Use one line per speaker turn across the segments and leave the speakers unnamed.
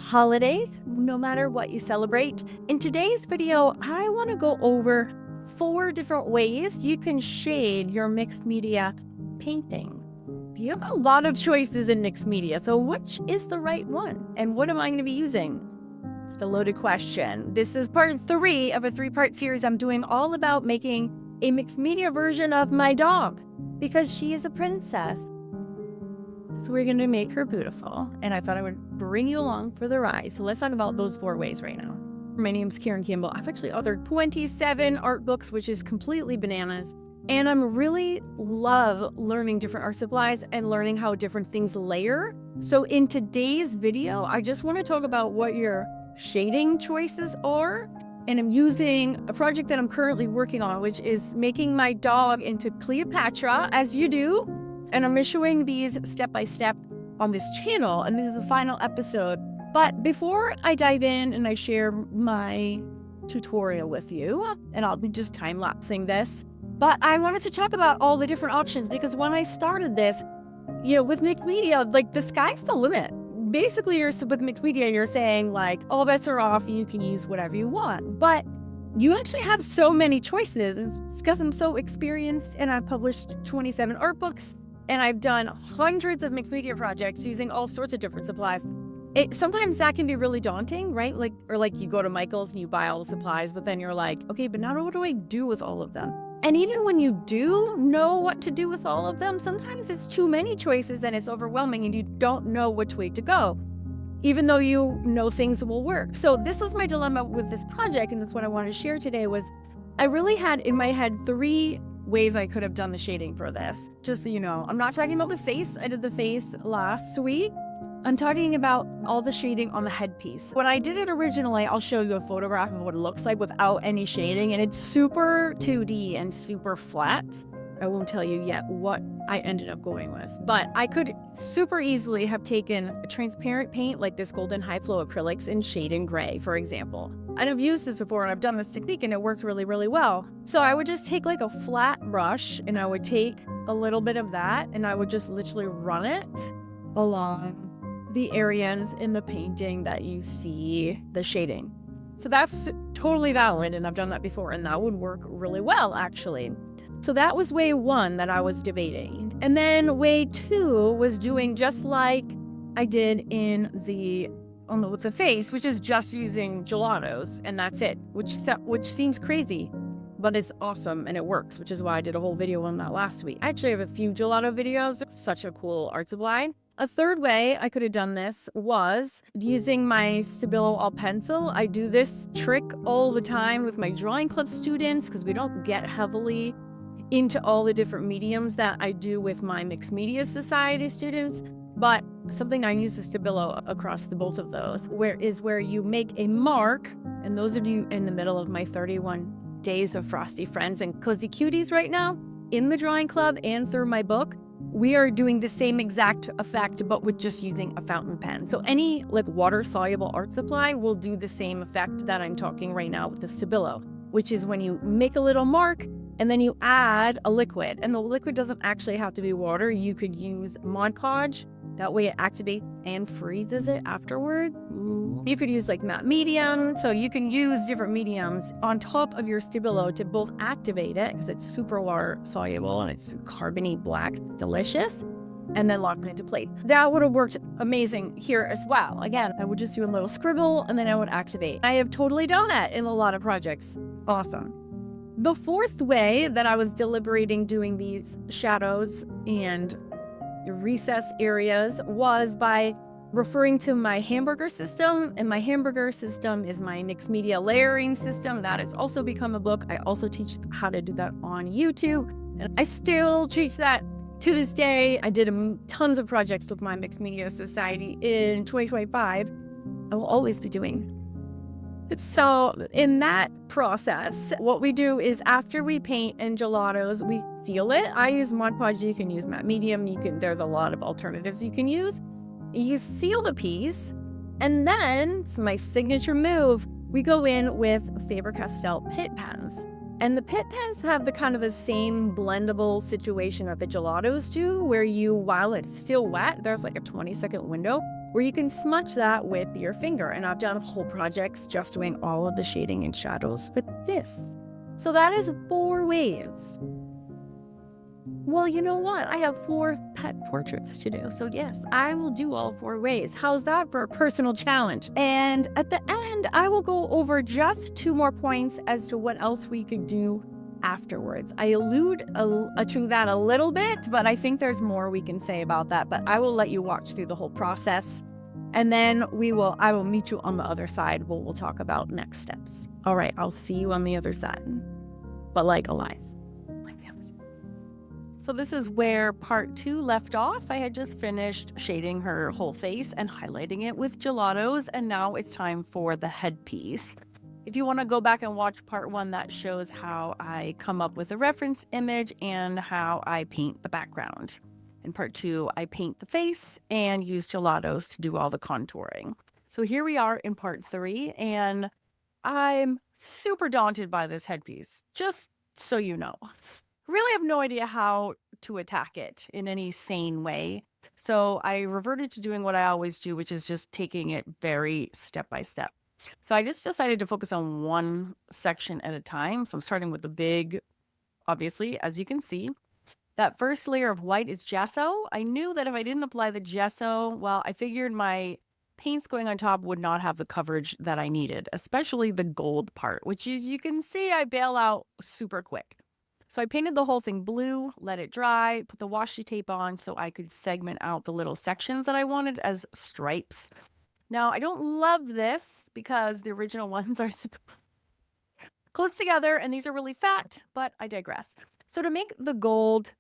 holidays, no matter what you celebrate. In today's video, I want to go over 4 different ways you can shade your mixed media painting. You have a lot of choices in mixed media, so which is the right one? And what am I going to be using? It's a loaded question. This is part 3 of a 3-part series I'm doing all about making a mixed media version of my dog because she is a princess. So we're going to make her beautiful, and I thought I would bring you along for the ride. So let's talk about those 4 ways right now. My name's Campbell. I've actually authored 27 art books, which is completely bananas. And I'm really love learning different art supplies and learning how different things layer. So in today's video, I just want to talk about what your shading choices are. And I'm using a project that I'm currently working on, which is making my dog into Cleopatra, as you do. And I'm issuing these step-by-step on this channel, and this is the final episode. But before I dive in and I share my tutorial with you, and I'll be just time-lapsing this, but I wanted to talk about all the different options, because when I started this, with mixed media, like, the sky's the limit. Basically, with mixed media, you're saying, like, all bets are off, you can use whatever you want. But you actually have so many choices. It's because I'm so experienced, and I've published 27 art books, and I've done hundreds of mixed media projects using all sorts of different supplies. Sometimes that can be really daunting, right? Like you go to Michael's and you buy all the supplies, but then you're like, okay, but now what do I do with all of them? And even when you do know what to do with all of them, sometimes it's too many choices and it's overwhelming and you don't know which way to go, even though you know things will work. So this was my dilemma with this project, and that's what I wanted to share today. Was I really had in my head 3 ways I could have done the shading for this. Just so you know, I'm not talking about the face. I did the face last week. I'm talking about all the shading on the headpiece. When I did it originally, I'll show you a photograph of what it looks like without any shading, and it's super 2D and super flat. I won't tell you yet what I ended up going with, but I could super easily have taken a transparent paint like this golden high flow acrylics and shade in gray, for example. And I've used this before, and I've done this technique, and it worked really, really well. So I would just take like a flat brush, and I would take a little bit of that, and I would just literally run it along the areas in the painting that you see the shading. So that's totally valid, and I've done that before, and that would work really well, actually. So that was way 1 that I was debating. And then way 2 was doing just like I did with the face, which is just using Gelatos, and that's it, which seems crazy, but it's awesome and it works, which is why I did a whole video on that last week. I actually have a few gelato videos. Such a cool art supply. A 3rd way I could have done this was using my Stabilo all pencil. I do this trick all the time with my drawing club students because we don't get heavily into all the different mediums that I do with my mixed media society students. But something I use the Stabilo across the both of those, where you make a mark, and those of you in the middle of my 31 days of Frosty Friends and Cozy Cuties right now, in the drawing club and through my book, we are doing the same exact effect, but with just using a fountain pen. So any water-soluble art supply will do the same effect that I'm talking right now with the Stabilo, which is when you make a little mark and then you add a liquid. And the liquid doesn't actually have to be water. You could use Mod Podge. That way it activates and freezes it afterward. You could use matte medium. So you can use different mediums on top of your Stabilo to both activate it, because it's super water soluble and it's carbony black, delicious, and then lock it into place. That would have worked amazing here as well. Again, I would just do a little scribble and then I would activate. I have totally done that in a lot of projects. Awesome. The 4th way that I was deliberating doing these shadows and recess areas was by referring to my Hamburger system, and my Hamburger system is my mixed media layering system. That has also become a book. I also teach how to do that on YouTube, and I still teach that to this day. I did tons of projects with my mixed media society in 2025. I will always be doing. So in that process, what we do is after we paint in Gelatos, we seal it. I use Mod Podge. You can use matte medium. There's a lot of alternatives you can use. You seal the piece, and then it's my signature move. We go in with Faber-Castell Pitt pens. And the Pitt pens have the kind of the same blendable situation that the Gelatos do, where while it's still wet, there's like a 20-second window where you can smudge that with your finger. And I've done whole projects just doing all of the shading and shadows with this. So that is 4 ways. Well, you know what? I have 4 pet portraits to do. So yes, I will do all 4 ways. How's that for a personal challenge? And at the end, I will go over just 2 more points as to what else we could do afterwards. I allude to that a little bit, but I think there's more we can say about that. But I will let you watch through the whole process. And then I will meet you on the other side. We'll talk about next steps. All right, I'll see you on the other side. But like alive. So this is where part 2 left off. I had just finished shading her whole face and highlighting it with Gelatos, and now it's time for the headpiece. If you want to go back and watch part 1, that shows how I come up with a reference image and how I paint the background. In part 2, I paint the face and use Gelatos to do all the contouring. So here we are in part 3, and I'm super daunted by this headpiece, just so you know. Really have no idea how to attack it in any sane way. So I reverted to doing what I always do, which is just taking it very step by step. So I just decided to focus on one section at a time. So I'm starting with the big, obviously, as you can see. That first layer of white is gesso. I knew that if I didn't apply the gesso, well, I figured my paints going on top would not have the coverage that I needed, especially the gold part, which as you can see, I bail out super quick. So I painted the whole thing blue, let it dry, put the washi tape on so I could segment out the little sections that I wanted as stripes. Now, I don't love this because the original ones are super close together and these are really fat, but I digress. So to make the gold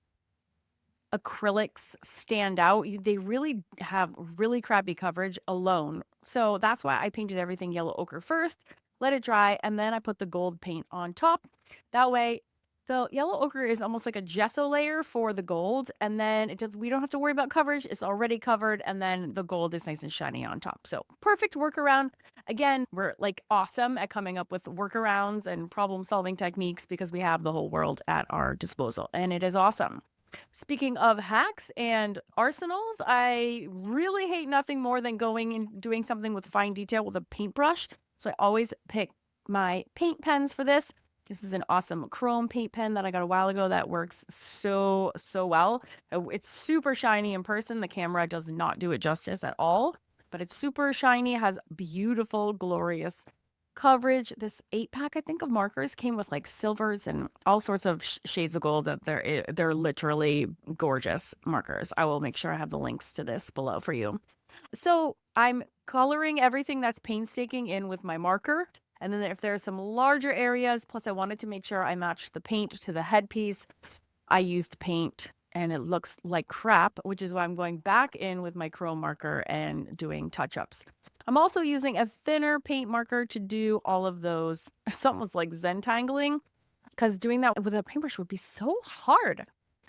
acrylics stand out, they really have really crappy coverage alone. So that's why I painted everything yellow ochre first, let it dry, and then I put the gold paint on top. That way, the yellow ochre is almost like a gesso layer for the gold, and then we don't have to worry about coverage. It's already covered, and then the gold is nice and shiny on top. So perfect workaround. Again, we're like awesome at coming up with workarounds and problem-solving techniques because we have the whole world at our disposal, and it is awesome. Speaking of hacks and arsenals, I really hate nothing more than going and doing something with fine detail with a paintbrush. So I always pick my paint pens for this. This is an awesome chrome paint pen that I got a while ago that works so well. It's super shiny in person. The camera does not do it justice at all, but it's super shiny, has beautiful, glorious coverage. This 8-pack, I think, of markers came with like silvers and all sorts of shades of gold. That they're literally gorgeous markers. I will make sure I have the links to this below for you. So I'm coloring everything that's painstaking in with my marker. And then if there are some larger areas, plus I wanted to make sure I matched the paint to the headpiece, I used paint and it looks like crap, which is why I'm going back in with my chrome marker and doing touch-ups. I'm also using a thinner paint marker to do all of those. It's almost like Zentangling, because doing that with a paintbrush would be so hard.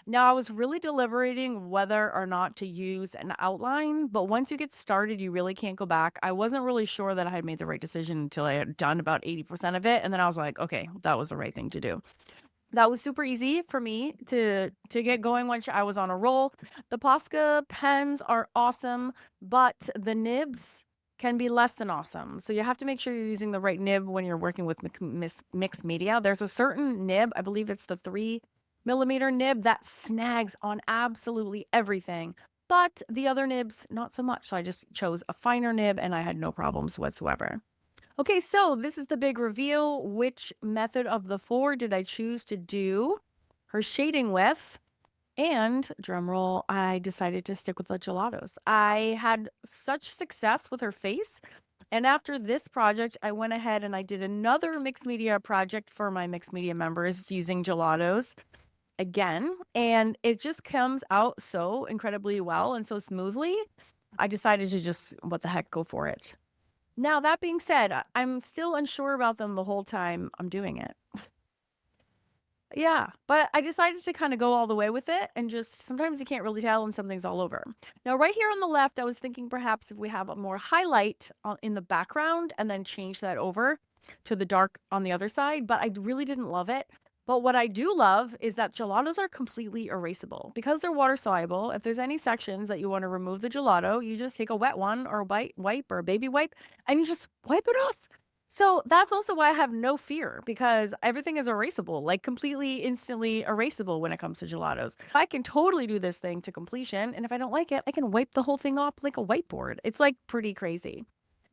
Now, I was really deliberating whether or not to use an outline, but once you get started, you really can't go back. I wasn't really sure that I had made the right decision until I had done about 80% of it, and then I was like, okay, that was the right thing to do. That was super easy for me to get going once I was on a roll. The Posca pens are awesome, but the nibs can be less than awesome. So you have to make sure you're using the right nib when you're working with mixed media. There's a certain nib, I believe it's the 3mm nib, that snags on absolutely everything. But the other nibs, not so much. So I just chose a finer nib and I had no problems whatsoever. Okay, so this is the big reveal. Which method of the 4 did I choose to do her shading with? And drumroll, I decided to stick with the Gelatos. I had such success with her face. And after this project, I went ahead and I did another mixed media project for my mixed media members using Gelatos again. And it just comes out so incredibly well and so smoothly. I decided to just, what the heck, go for it. Now, that being said, I'm still unsure about them the whole time I'm doing it. Yeah, but I decided to kind of go all the way with it and just sometimes you can't really tell and something's all over. Now, right here on the left, I was thinking perhaps if we have a more highlight in the background and then change that over to the dark on the other side, but I really didn't love it. But what I do love is that gelatos are completely erasable. Because they're water soluble, if there's any sections that you want to remove the gelato, you just take a wet one or a white wipe or a baby wipe and you just wipe it off. So that's also why I have no fear, because everything is erasable, like completely instantly erasable when it comes to gelatos. I can totally do this thing to completion, and if I don't like it, I can wipe the whole thing off like a whiteboard. It's like pretty crazy.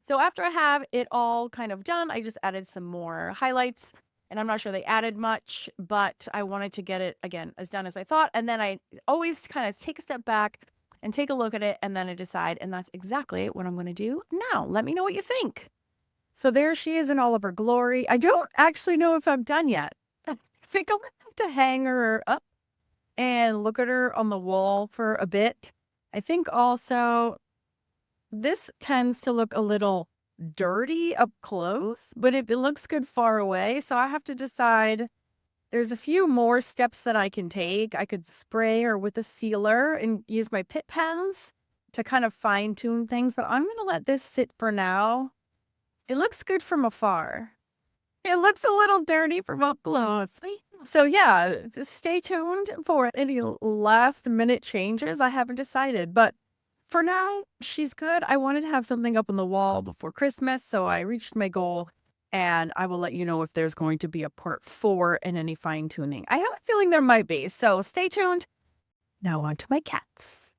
So after I have it all kind of done, I just added some more highlights, and I'm not sure they added much, but I wanted to get it again as done as I thought. And then I always kind of take a step back and take a look at it, and then I decide, and that's exactly what I'm going to do now. Let me know what you think. So there she is in all of her glory. I don't actually know if I'm done yet. I think I'm going to have to hang her up and look at her on the wall for a bit. I think also this tends to look a little dirty up close, but it looks good far away. So I have to decide. There's a few more steps that I can take. I could spray her with a sealer and use my Pitt pens to kind of fine tune things, but I'm going to let this sit for now. It looks good from afar. It looks a little dirty from up close. So yeah, stay tuned for any last minute changes. I haven't decided, but for now, she's good. I wanted to have something up on the wall before Christmas, so I reached my goal, and I will let you know if there's going to be a part 4 and any fine tuning. I have a feeling there might be, so stay tuned. Now on to my cats.